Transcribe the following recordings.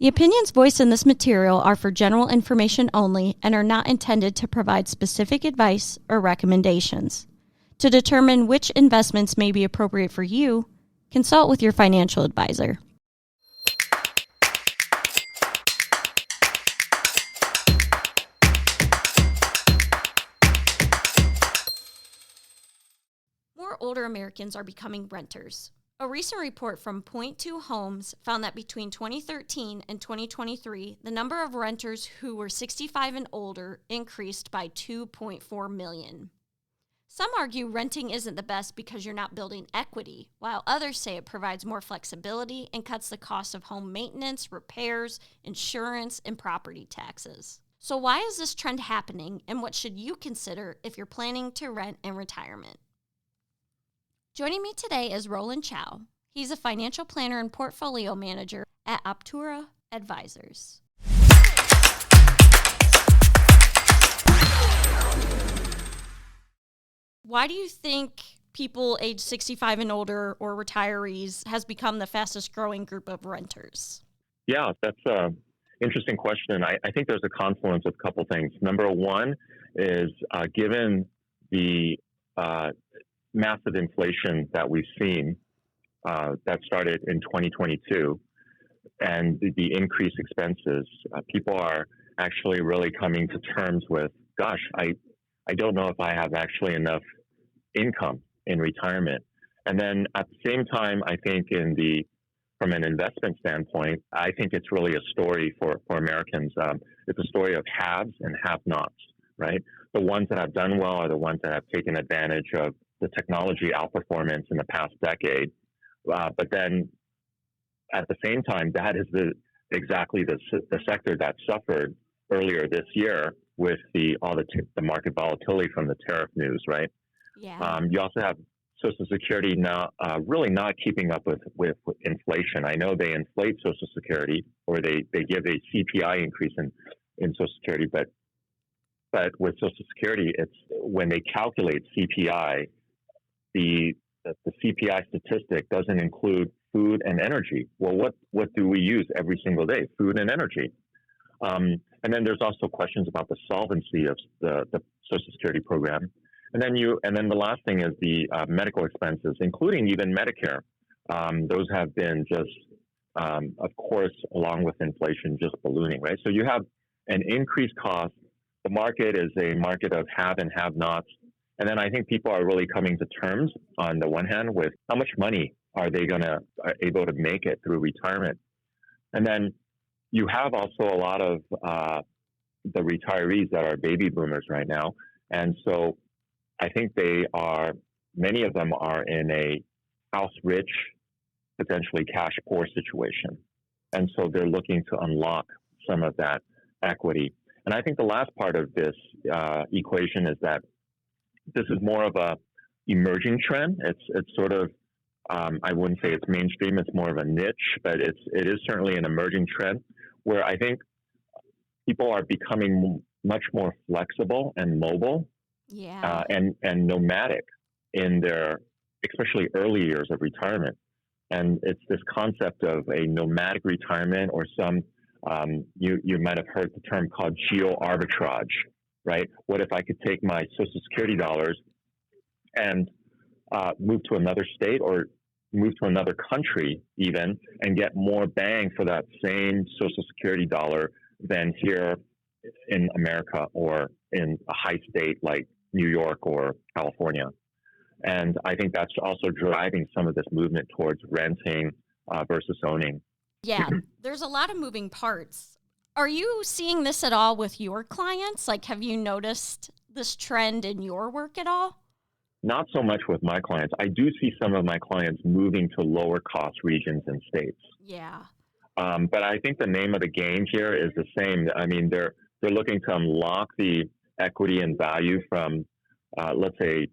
The opinions voiced in this material are for general information only and are not intended to provide specific advice or recommendations. To determine which investments may be appropriate for you, consult with your financial advisor. More older Americans are becoming renters. A recent report from Point2 Homes found that between 2013 and 2023, the number of renters who were 65 and older increased by 2.4 million. Some argue renting isn't the best because you're not building equity, while others say it provides more flexibility and cuts the cost of home maintenance, repairs, insurance, and property taxes. So why is this trend happening, and what should you consider if you're planning to rent in retirement? Joining me today is Roland Chow. He's a financial planner and portfolio manager at Optura Advisors. Why do you think people age 65 and older or retirees has become the fastest growing group of renters? Yeah, that's an interesting question. I think there's a confluence of a couple things. Number one is given the massive inflation that we've seen that started in 2022 and the increased expenses, people are actually really coming to terms with, gosh, I don't know if I have actually enough income in retirement. And then at the same time, I think from an investment standpoint, I think it's really a story for Americans. It's a story of haves and have-nots, right? The ones that have done well are the ones that have taken advantage of the technology outperformance in the past decade. But then at the same time, that is exactly the sector that suffered earlier this year with all the market volatility from the tariff news, right? Yeah. You also have Social Security now really not keeping up with inflation. I know they inflate Social Security, or they give a CPI increase in Social Security, but with Social Security, it's when they calculate CPI, the CPI statistic doesn't include food and energy. Well, what do we use every single day? Food and energy. And then there's also questions about the solvency of the Social Security program. And then the last thing is the medical expenses, including even Medicare. Those have been just, of course, along with inflation, just ballooning, right? So you have an increased cost. The market is a market of have and have-nots. And then I think people are really coming to terms, on the one hand, with how much money are they able to make it through retirement. And then you have also a lot of the retirees that are baby boomers right now. And so I think many of them are in a house-rich, potentially cash-poor situation. And so they're looking to unlock some of that equity. And I think the last part of this equation is that this is more of a emerging trend. It's sort of, I wouldn't say it's mainstream, it's more of a niche, but it is certainly an emerging trend where I think people are becoming much more flexible and mobile. Yeah. And nomadic in their, especially early years of retirement. And it's this concept of a nomadic retirement, or some, you might have heard the term called geo arbitrage, right? What if I could take my Social Security dollars and move to another state or move to another country even, and get more bang for that same Social Security dollar than here in America or in a high state like New York or California. And I think that's also driving some of this movement towards renting versus owning. Yeah, there's a lot of moving parts. Are you seeing this at all with your clients? Like, have you noticed this trend in your work at all? Not so much with my clients. I do see some of my clients moving to lower cost regions and states. Yeah. But I think the name of the game here is the same. I mean, they're looking to unlock the equity and value from, let's say,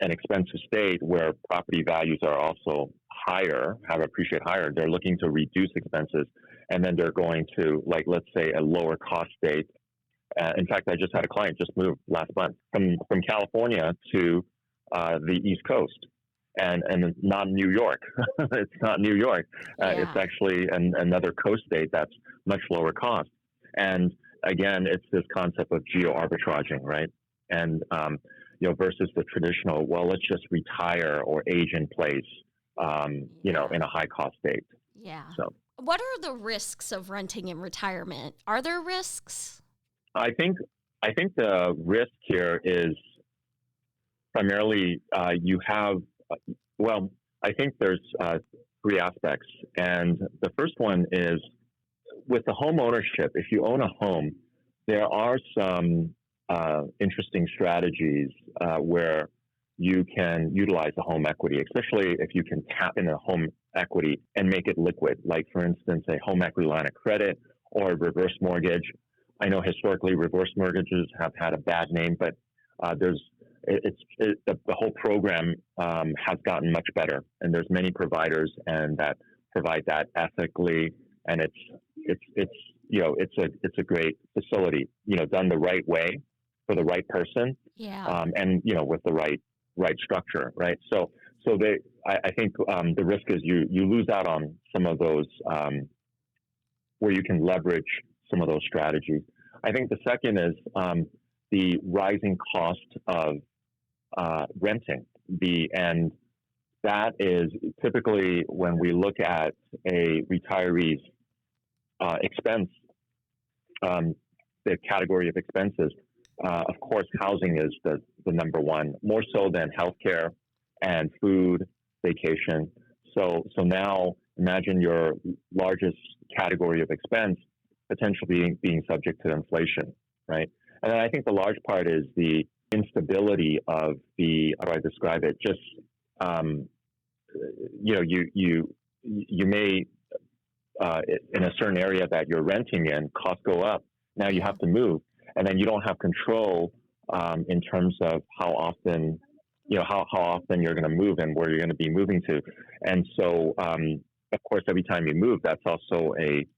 an expensive state where property values are also higher, have appreciated higher. They're looking to reduce expenses, and then they're going to, like, let's say, a lower cost state. In fact, I just had a client just move last month from California to the East Coast. and not New York. It's not New York. It's Yeah. actually another coast state that's much lower cost. And again, it's this concept of geo arbitraging, right? And versus the traditional, well, let's just retire or age in place, Yeah. in a high cost state. Yeah. So What are the risks of renting in retirement? Are there risks? I think the risk here is primarily you have well, I think there's three aspects, and the first one is with the home ownership. If you own a home, there are some interesting strategies where you can utilize the home equity, especially if you can tap into home equity and make it liquid. Like, for instance, a home equity line of credit or a reverse mortgage. I know historically reverse mortgages have had a bad name, but the whole program has gotten much better, and there's many providers and that provide that ethically, and it's a great facility, done the right way for the right person, Yeah. and with the right structure, right? I think the risk is you lose out on some of those where you can leverage some of those strategies. I think the second is the rising cost of renting. And that is typically when we look at a retiree's expense, the category of expenses. Of course, housing is the number one, more so than healthcare and food, vacation. So now imagine your largest category of expense potentially being subject to inflation, right? And then I think the large part is the instability of how do I describe it? Just you may in a certain area that you're renting in, costs go up. Now you have to move, and then you don't have control in terms of how often how often you're going to move and where you're going to be moving to. And so, of course, every time you move, that's also it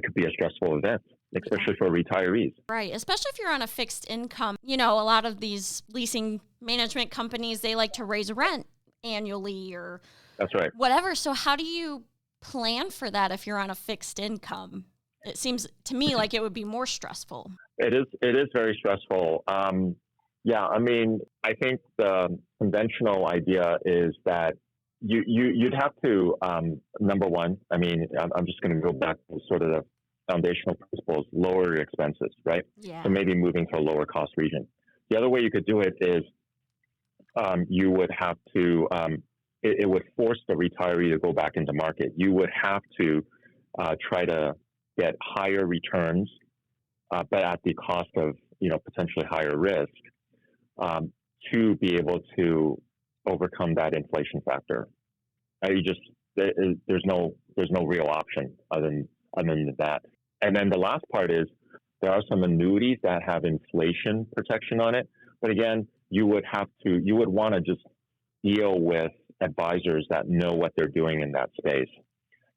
could be a stressful event, especially for retirees. Right. Especially if you're on a fixed income. A lot of these leasing management companies, they like to raise rent annually or That's right. whatever. So how do you plan for that if you're on a fixed income? It seems to me like it would be more stressful. It is very stressful. I mean, I think the conventional idea is that you'd have to, number one, I mean, I'm just going to go back to sort of the foundational principles, lower your expenses, right? Yeah. So maybe moving to a lower cost region. The other way you could do it is you would have to, it would force the retiree to go back into market. You would have to try to get higher returns, but at the cost of, potentially higher risk, to be able to overcome that inflation factor. There's no real option other than that. And then the last part is there are some annuities that have inflation protection on it. But again, you would want to just deal with advisors that know what they're doing in that space.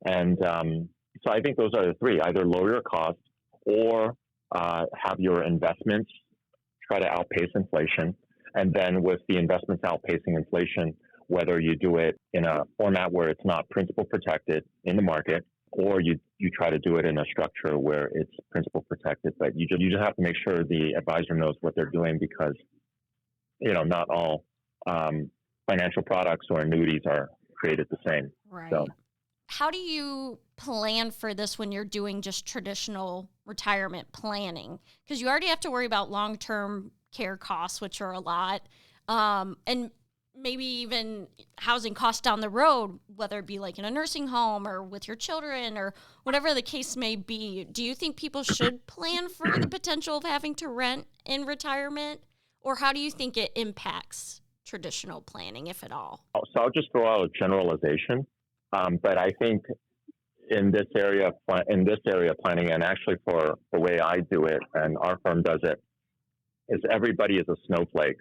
And so I think those are the three: either lower your cost or have your investments try to outpace inflation. And then with the investments outpacing inflation, whether you do it in a format where it's not principal protected in the market, or you try to do it in a structure where it's principal protected, but you just have to make sure the advisor knows what they're doing, because not all financial products or annuities are created the same. Right. So, how do you plan for this when you're doing just traditional retirement planning? Because you already have to worry about long-term care costs, which are a lot, and maybe even housing costs down the road, whether it be like in a nursing home or with your children or whatever the case may be. Do you think people should plan for the potential of having to rent in retirement, or how do you think it impacts traditional planning, if at all? So I'll just throw out a generalization, but I think in this area of planning, and actually for the way I do it and our firm does it, is everybody is a snowflake.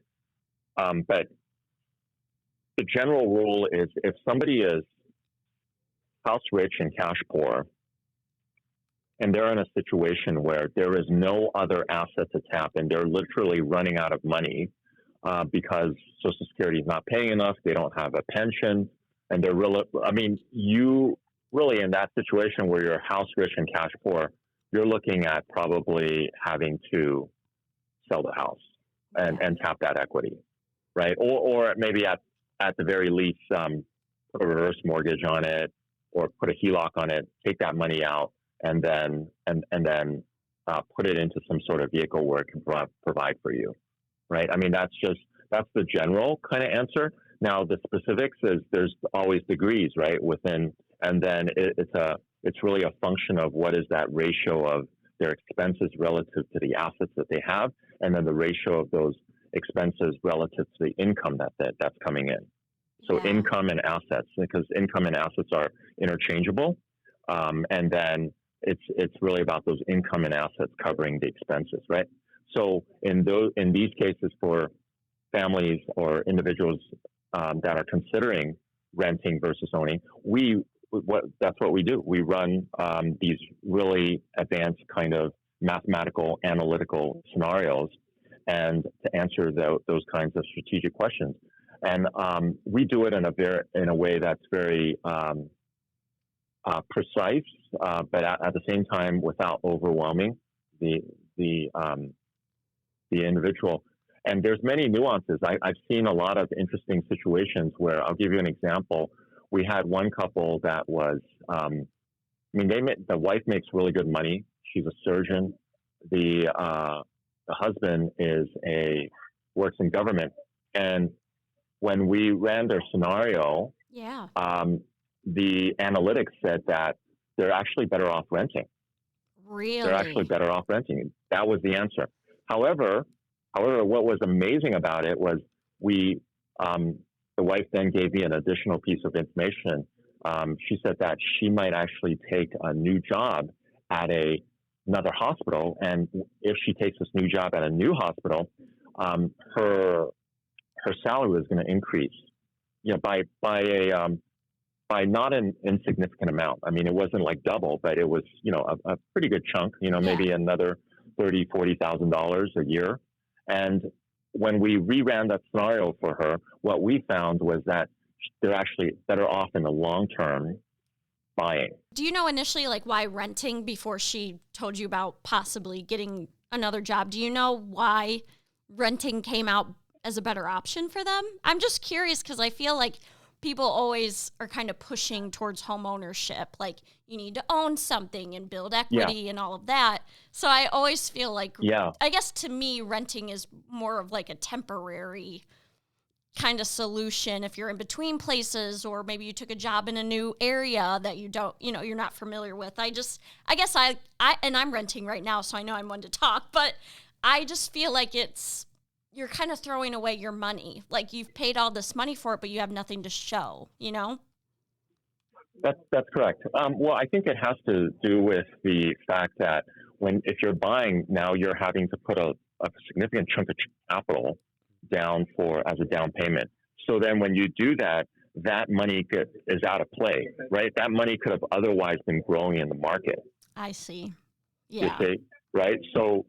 But the general rule is if somebody is house rich and cash poor, and they're in a situation where there is no other asset to tap and they're literally running out of money, because Social Security is not paying enough. They don't have a pension, and they're really. I mean, you really in that situation where you're house rich and cash poor, you're looking at probably having to sell the house and tap that equity, right? Or maybe at the very least, put a reverse mortgage on it or put a HELOC on it, take that money out, and then put it into some sort of vehicle where it can provide for you, right? I mean, that's the general kind of answer. Now, the specifics is there's always degrees, right, within, and then it's really a function of what is that ratio of their expenses relative to the assets that they have, and then the ratio of those expenses relative to the income that's coming in. So income and assets, because income and assets are interchangeable, and then it's really about those income and assets covering the expenses, right? So in these cases for families or individuals that are considering renting versus owning, that's what we do. We run these really advanced kind of mathematical, analytical scenarios, and to answer those kinds of strategic questions. And we do it in a way that's very precise, but at the same time without overwhelming the individual. And there's many nuances. I've seen a lot of interesting situations where I'll give you an example. We had one couple that was, the wife makes really good money. She's a surgeon. The husband works in government. And when we ran their scenario, the analytics said that they're actually better off renting. Really? They're actually better off renting. That was the answer. However, what was amazing about it was the wife then gave me an additional piece of information. She said that she might actually take a new job at another hospital, and if she takes this new job at a new hospital, her salary was going to increase, by not an insignificant amount. I mean, it wasn't like double, but it was, a pretty good chunk. Maybe another $30,000-$40,000 a year. And when we reran that scenario for her, what we found was that they're actually better off in the long term buying. Do you know initially why renting before she told you about possibly getting another job? Do you know why renting came out as a better option for them? I'm just curious because I feel like people always are kind of pushing towards home ownership. Like you need to own something and build equity and all of that. So I always feel like, I guess to me, renting is more of like a temporary kind of solution if you're in between places, or maybe you took a job in a new area that you don't, you're not familiar with. I guess and I'm renting right now, so I know I'm one to talk, but I just feel like you're kind of throwing away your money. Like you've paid all this money for it, but you have nothing to show, That's correct. Well, I think it has to do with the fact that if you're buying now, you're having to put a significant chunk of capital down as a down payment. So then when you do that, that money is out of play, right? That money could have otherwise been growing in the market. I see. Yeah. You see, right? So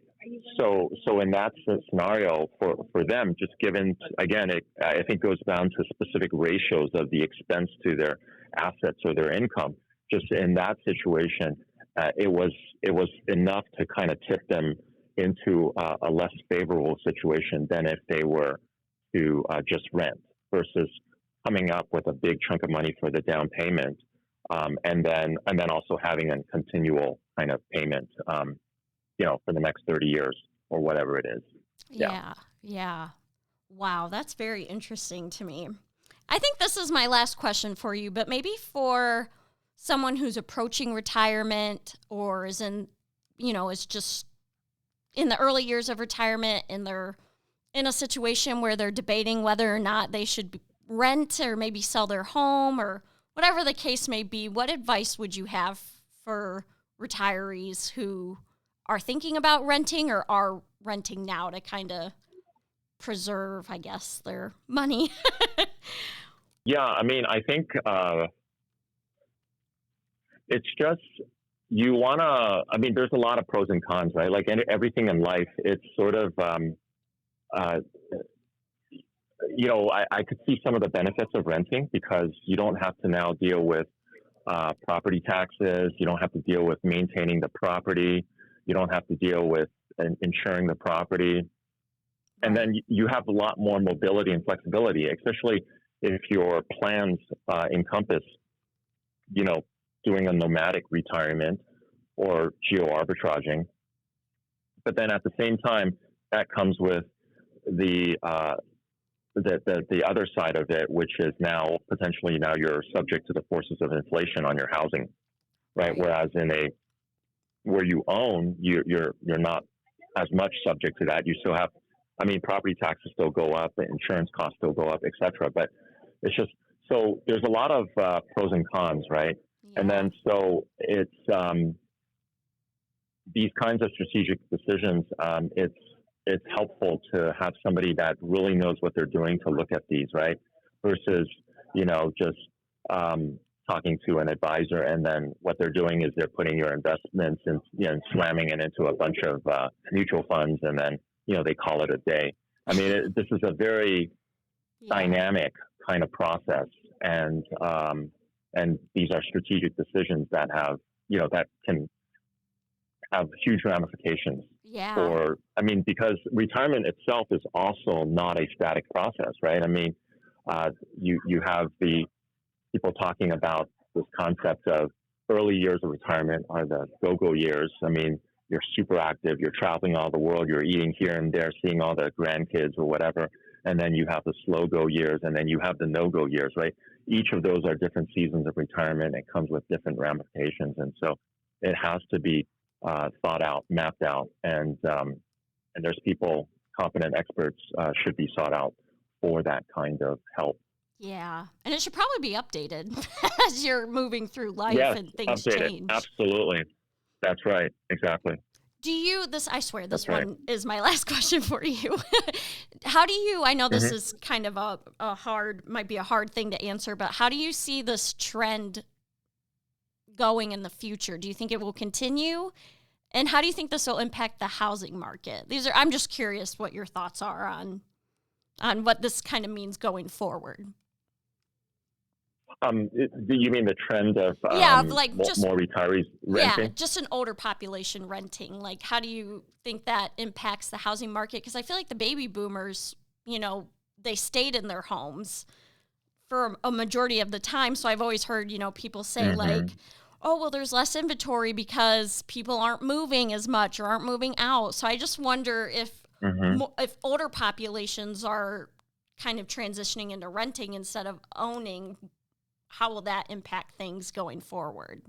in that scenario for them, just given, again, I think goes down to specific ratios of the expense to their assets or their income. Just in that situation, it was enough to kind of tip them into a less favorable situation than if they were to just rent versus coming up with a big chunk of money for the down payment, and then also having a continual kind of payment, for the next 30 years or whatever it is. Yeah. Wow, that's very interesting to me. I think this is my last question for you, but maybe for someone who's approaching retirement or is is just in the early years of retirement and they're in a situation where they're debating whether or not they should rent or maybe sell their home or whatever the case may be, what advice would you have for retirees who are thinking about renting or are renting now to kind of preserve, I guess, their money? Yeah, I mean, I think it's just you want to, there's a lot of pros and cons, right? Like everything in life, it's sort of, I could see some of the benefits of renting because you don't have to now deal with property taxes. You don't have to deal with maintaining the property. You don't have to deal with insuring the property. And then you have a lot more mobility and flexibility, especially if your plans encompass, doing a nomadic retirement or geo arbitraging. But then at the same time, that comes with the other side of it, which is now potentially you're subject to the forces of inflation on your housing, right? Whereas where you own, you're not as much subject to that. You still have, property taxes still go up, insurance costs still go up, et cetera. But it's just, so there's a lot of pros and cons, right? Yeah. And then so it's these kinds of strategic decisions. It's helpful to have somebody that really knows what they're doing to look at these, right? Versus just talking to an advisor, and then what they're doing is they're putting your investments and slamming it into a bunch of mutual funds, and then they call it a day. This is a very dynamic kind of process, and these are strategic decisions that have that can have huge ramifications. Yeah. Because retirement itself is also not a static process, right? You have the people talking about this concept of early years of retirement are the go-go years. You're super active, you're traveling all the world, you're eating here and there, seeing all the grandkids or whatever. And then you have the slow-go years, and then you have the no-go years, right? Each of those are different seasons of retirement. It comes with different ramifications. And so it has to be thought out, mapped out, and there's people, competent experts should be sought out for that kind of help. Yeah, and it should probably be updated as you're moving through life and things updated. Change. Absolutely. That's right. Exactly. I swear this one is my last question for you. How do you, I know this is kind of might be a hard thing to answer, but how do you see this trend going in the future? Do you think it will continue? And how do you think this will impact the housing market? I'm just curious what your thoughts are on what this kind of means going forward. You mean the trend of more retirees renting? Yeah, just an older population renting. Like, how do you think that impacts the housing market? Because I feel like the baby boomers, they stayed in their homes for a majority of the time. So I've always heard, people say like, oh, well, there's less inventory because people aren't moving as much or aren't moving out. So I just wonder if older populations are kind of transitioning into renting instead of owning. How will that impact things going forward?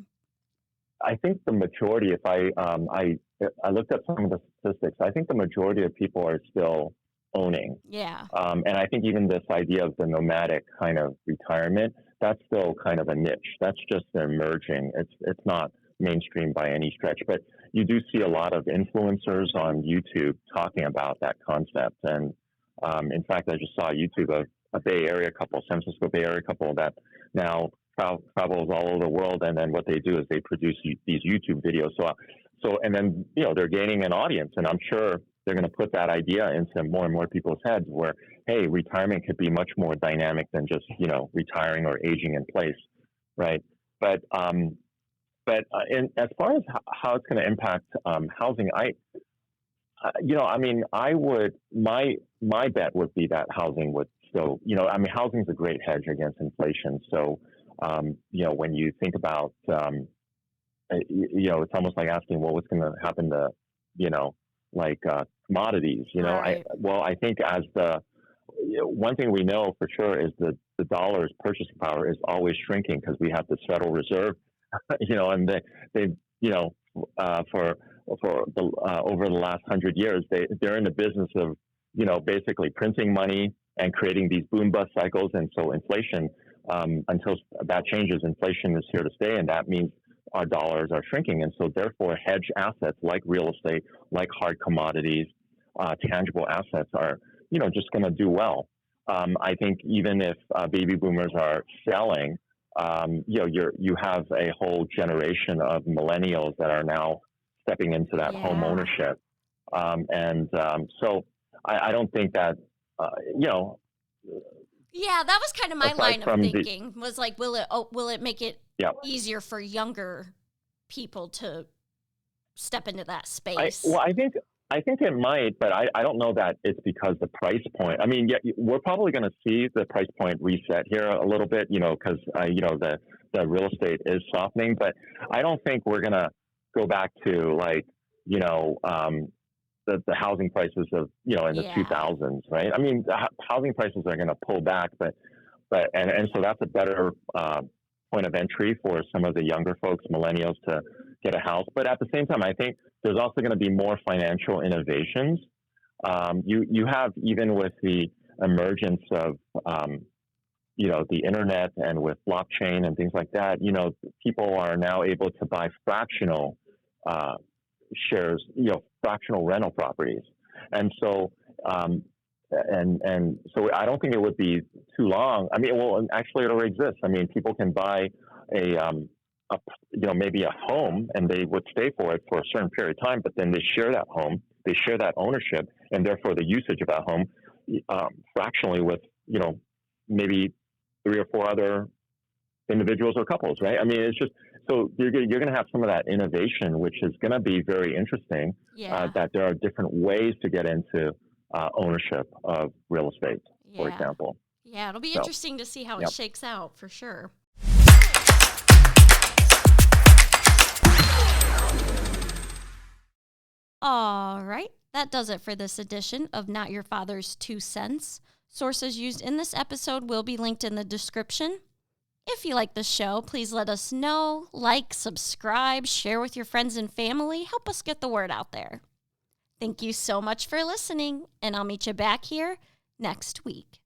I think the majority, if I looked at some of the statistics, I think the majority of people are still owning. Yeah. And I think even this idea of the nomadic kind of retirement, that's still kind of a niche. That's just emerging. It's not mainstream by any stretch, but you do see a lot of influencers on YouTube talking about that concept. And in fact, I just saw YouTube of a Bay Area couple, San Francisco Bay Area couple that now travels all over the world, and then what they do is they produce these YouTube videos. So, and then they're gaining an audience, and I'm sure they're going to put that idea into more and more people's heads, where hey, retirement could be much more dynamic than just retiring or aging in place, right? But as far as how it's going to impact housing, my bet would be that housing would still, housing is a great hedge against inflation. So, when you think about, it's almost like asking, well, what's going to happen to, commodities, Right. I think as one thing we know for sure is that the dollar's purchasing power is always shrinking because we have the Federal Reserve, and they for over the last 100 years, they're in the business of, basically printing money and creating these boom bust cycles. And so inflation, until that changes, inflation is here to stay. And that means our dollars are shrinking. And so therefore hedge assets like real estate, like hard commodities, tangible assets are, just going to do well. I think even if baby boomers are selling, you have a whole generation of millennials that are now stepping into that home ownership. So I don't think that, Yeah, that was kind of my aside line of from thinking. Was like, will it make it yeah. easier for younger people to step into that I space? well, I think it might, but I don't know that it's because the price point. I mean, yeah, we're probably going to see the price point reset here a little bit, because the real estate is softening, but I don't think we're going to go back to like the housing prices of in the Yeah. 2000s, right? I mean, housing prices are going to pull back, but so that's a better point of entry for some of the younger folks, millennials, to get a house. But at the same time, I think there's also going to be more financial innovations. You have, even with the emergence of the internet and with blockchain and things like that, people are now able to buy fractional shares, fractional rental properties, and so. So I don't think it would be too long. I mean, well, actually, it already exists. I mean, people can buy maybe a home, and they would stay for it for a certain period of time, but then they share that home, they share that ownership, and therefore the usage of that home fractionally with maybe 3 or 4 other individuals or couples, right? I mean, it's just so you're going to have some of that innovation, which is going to be very interesting. Yeah. That there are different ways to get into ownership of real estate, for example. Yeah, it'll be interesting to see how it shakes out, for sure. All right, that does it for this edition of Not Your Father's 2 Cents. Sources used in this episode will be linked in the description. If you like the show, please let us know, like, subscribe, share with your friends and family, help us get the word out there. Thank you so much for listening, and I'll meet you back here next week.